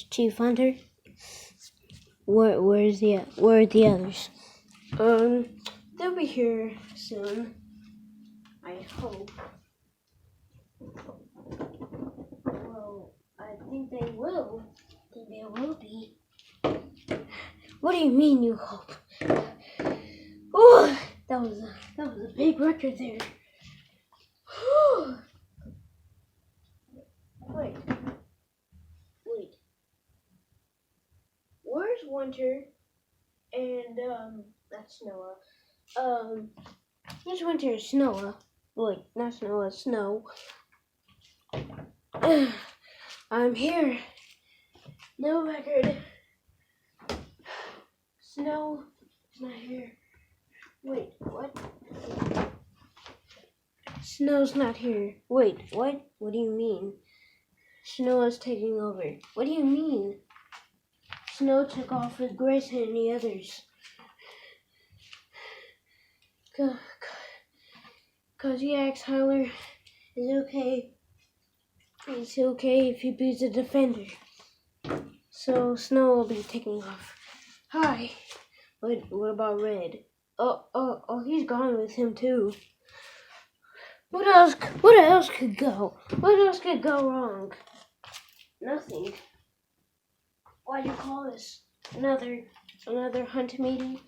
Chief Hunter. Where are the others? They'll be here soon. I hope. Well, I think they will. I think they will be. What do you mean you hope? Oh, that was a big record there. Wait. Where's Winter? And that's Noah. Where's Winter? Is Noah? Wait, not Noah. Snow. I'm here. No record. Snow is not here. Wait, what? Snow's not here. Wait, what? What do you mean? Snow is taking over. What do you mean? Snow took off with Grace and the others. Cause Howler is okay. It's okay if he beats a defender. So Snow will be taking off. Hi. What about Red? Oh, he's gone with him too. What else could go? What else could go wrong? Nothing. Why'd you call this? Another hunt meeting?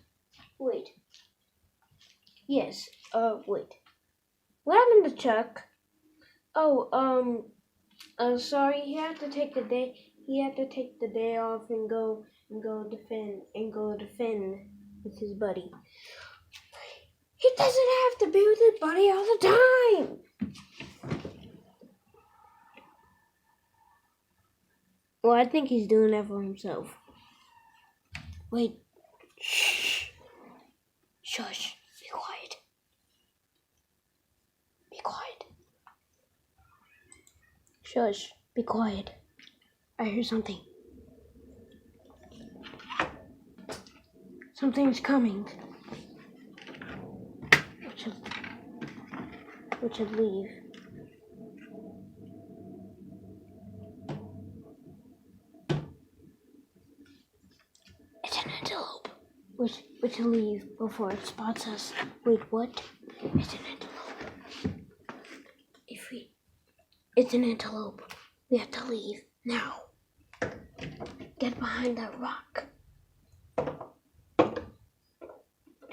Wait. Yes, wait. What happened to Chuck? Oh, sorry, he had to take the day off and go defend with his buddy. He doesn't have to be with his buddy all the time. Well, I think he's doing that for himself. Wait. Shh. Shush. Be quiet. Be quiet. Shush. Be quiet. I hear something. Something's coming. We should leave. It's an antelope. We should leave before it spots us. Wait, what? It's an antelope. It's an antelope. We have to leave now. Get behind that rock.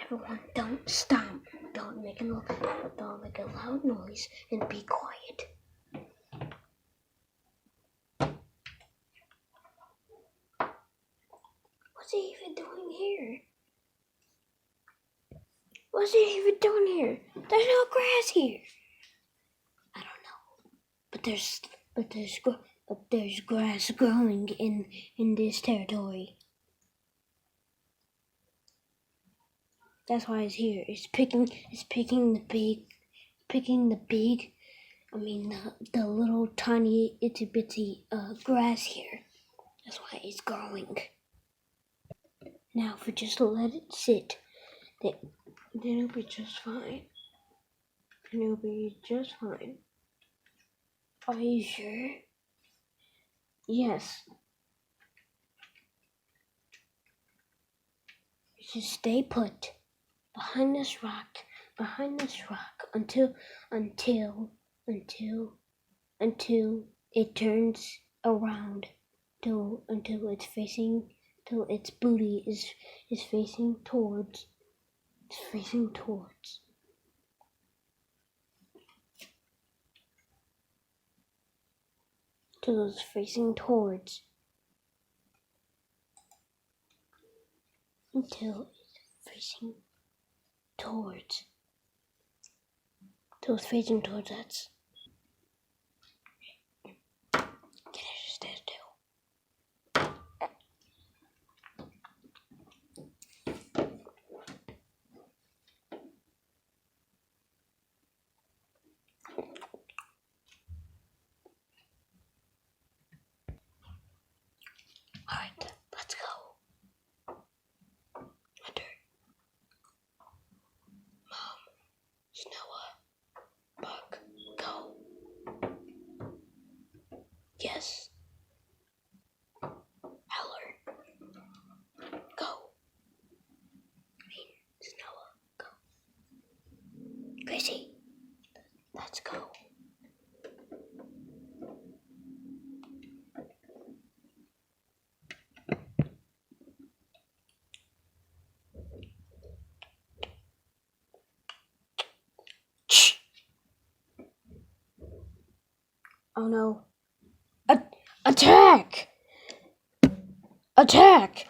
Everyone, don't stomp. Don't make a loud noise, and be quiet. What's he even doing here? What's he even doing here? There's no grass here. I don't know, but there's grass growing in this territory. That's why it's here. It's picking the little tiny itty bitty grass here. That's why it's growing. Now if we just let it sit, then it'll be just fine. It'll be just fine. Are you sure? Yes. You should stay put behind this rock until it turns around, until its booty is facing towards. It's facing towards. Till it's facing towards. Until it's facing towards. Till it's facing towards us. Get it to stand still. Alright, let's go. Hunter. Mom. Noah. Buck. Go. Let's go. Oh no. Attack! Attack!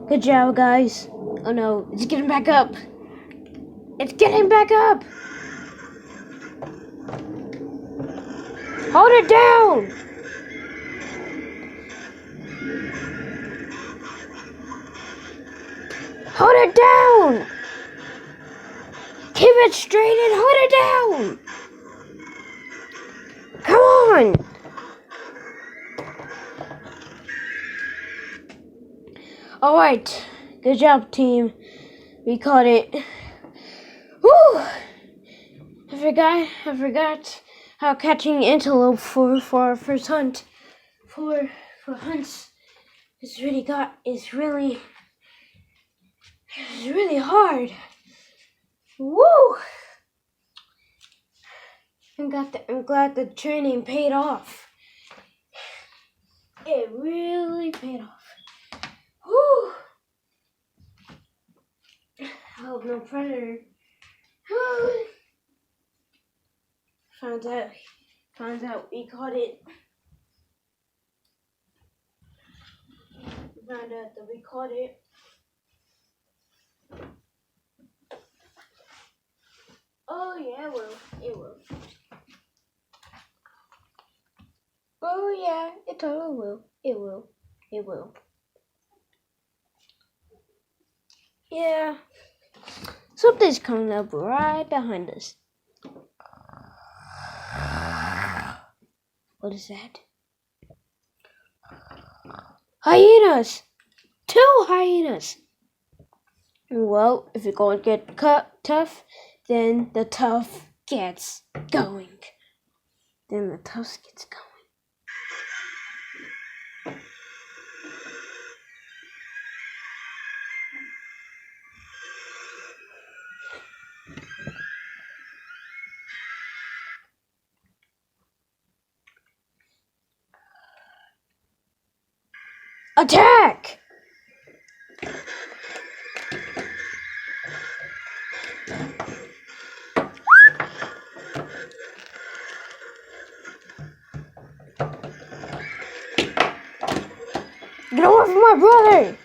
Good job, guys. Oh no, it's getting back up. It's getting back up. Hold it down. Hold it down. Keep it straight and hold it down. Come on. All right. Good job, team. We caught it. Woo! I forgot how catching antelope for our first hunt for hunts is really hard. Woo! I'm glad the training paid off. It really paid off. Woo! I hope no predator finds out we caught it. Found out that we caught it. Oh yeah, it will. Oh yeah, it totally will. It will. Yeah. Something's coming up right behind us. What is that? Hyenas! 2 hyenas! Well, if you're going to get tough, then the tough gets going. Attack! Get away from my brother!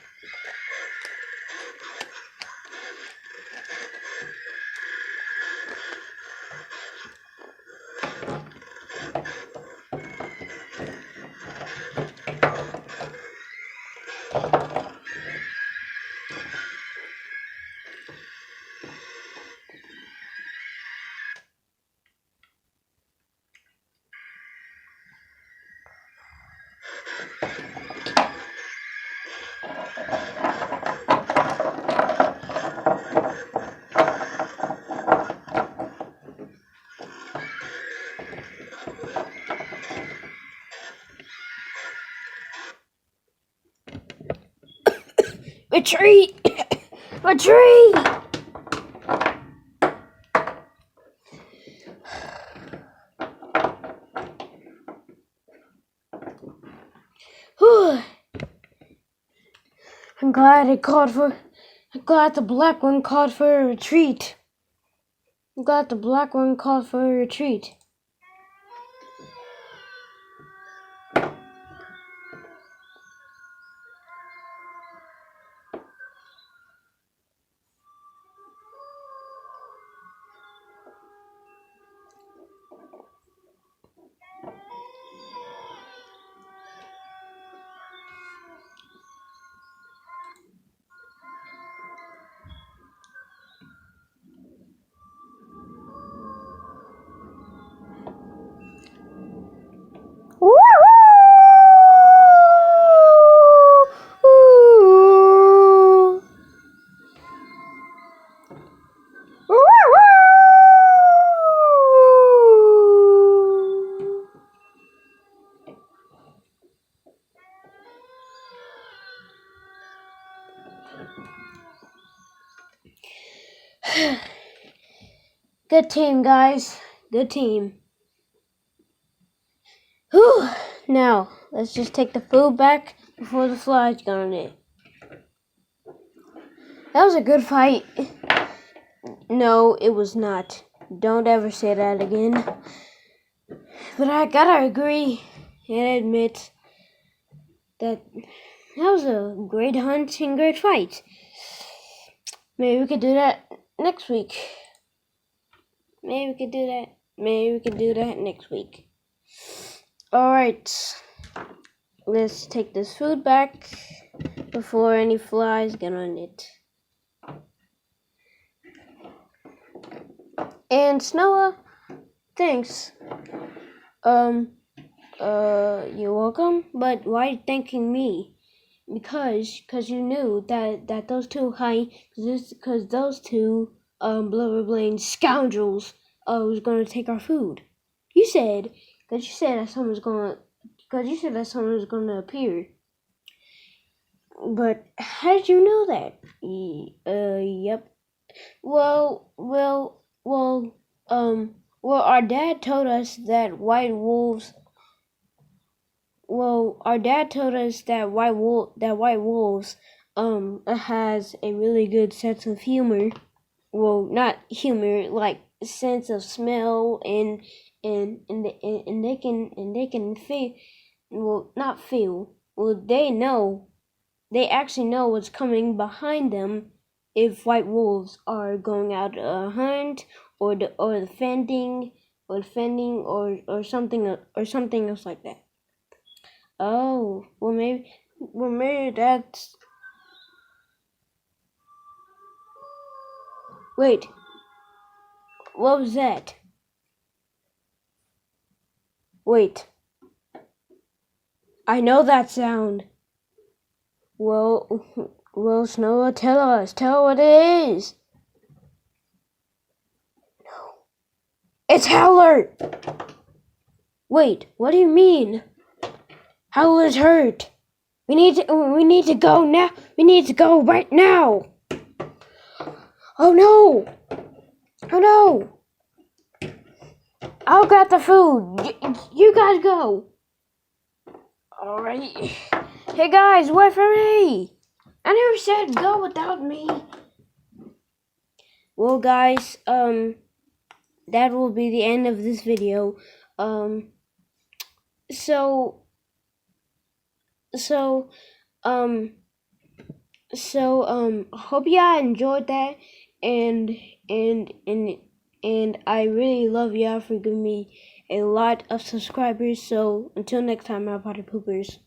Retreat! Retreat! Whew. I'm glad the black one called for a retreat. Good team, guys. Good team. Whew. Now, let's just take the food back before the flies get on it. That was a good fight. No, it was not. Don't ever say that again. But I gotta agree and admit that was a great hunt and great fight. Maybe we could do that next week. Maybe we could do that next week. Alright. Let's take this food back before any flies get on it. And Snowa, thanks. You're welcome. But why thanking me? Because you knew that those two because those two blubberblain scoundrels was gonna take our food. You said that someone was gonna appear. But how did you know that? Yep. Well, our dad told us that white wolves. Well, our dad told us that white wolves has a really good sense of humor. Well, not humor, like sense of smell and they can feel. Well, not feel. Well, they actually know what's coming behind them if white wolves are going out a hunt or defending or something else like that. Oh, well maybe that's. Wait, what was that? Wait, I know that sound. Well, Snowa, tell what it is. No, it's Howler. Wait, what do you mean? Howler's hurt. We need to go now. We need to go right now. Oh no! Oh no! I'll grab the food. You guys go. Alright. Hey guys, wait for me. I never said go without me. Well guys, that will be the end of this video. Hope y'all enjoyed that, and I really love y'all for giving me a lot of subscribers. So until next time, my party poopers.